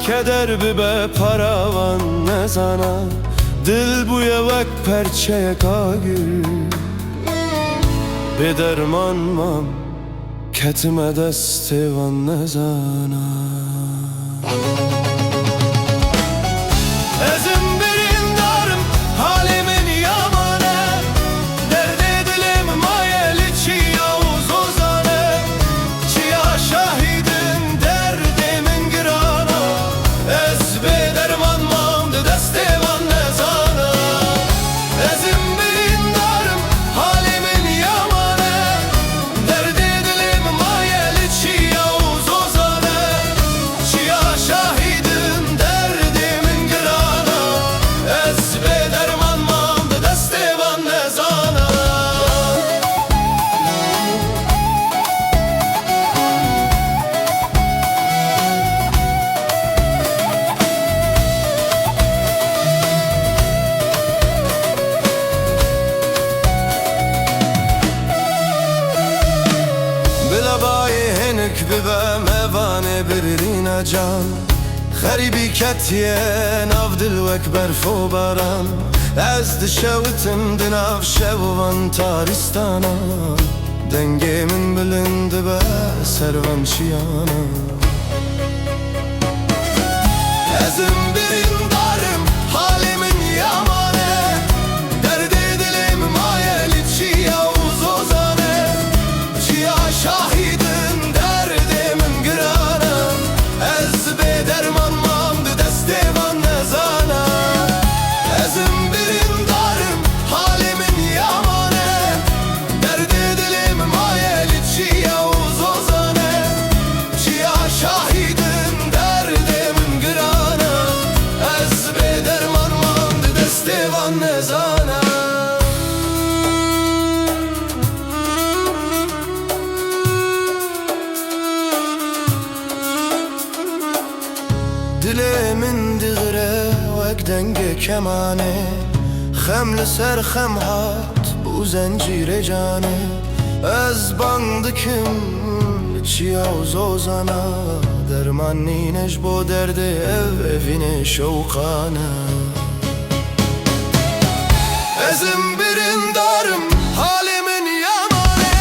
keder bibe paravan nezana, dil bu yevek perçeye kagir. Bederman mam ketime destevan nezana. Ezim birin darım halimin yamane, derdi dilim mayeli çi yavuz ozane. Çiya şahidin derdimin girana, ez bederman mam destevan nezana. Ezim birin darım halimin yamane, derdi dilim mayeli çi yavuz ozane. Çiya şahidin derdimin girana, ez bederman mam destevan nezana. بلبای هنک ببه موانه برین جان، غریبی کتیه ناف دل وک برف و باران. از دشوتم دناف شوان تارستانا، دنگی من بلند به سروان شیانا. Ezim birin darım halimin yamane, derdi dilim mayeli çi yavuz ozane. Çiya şahidin derdimin girana, ez bederman mamdı destevan nezana. Ezim birin darım halimin yamane, derdi dilim mayeli çi yavuz ozane. Çiya şahidin derdimin girana, ez bederman mamdı destevan nezana. Dilimin digre vek denge kemane, xemli ser xem hat bu zencire cane. Ez bandıkim çiyavuz ozana, derman nineş bo derdi ev evine şovkana. Ezim birin darım halimin yamane,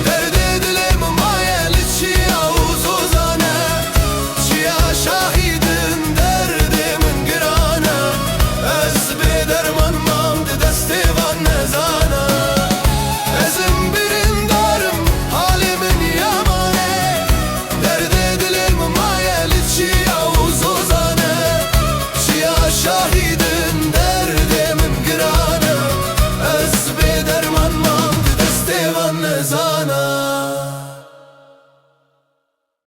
derdi dilim mayeli çi yavuz ozane. Çiya şahidin derdimin girana, ez bederman mamdı destevan nezana. Ezim birin darım halimin yamane, derdi dilim mayeli çi yavuz ozane. Çiya şahidin derdimin girana, ez bederman mamdı destevan nezana.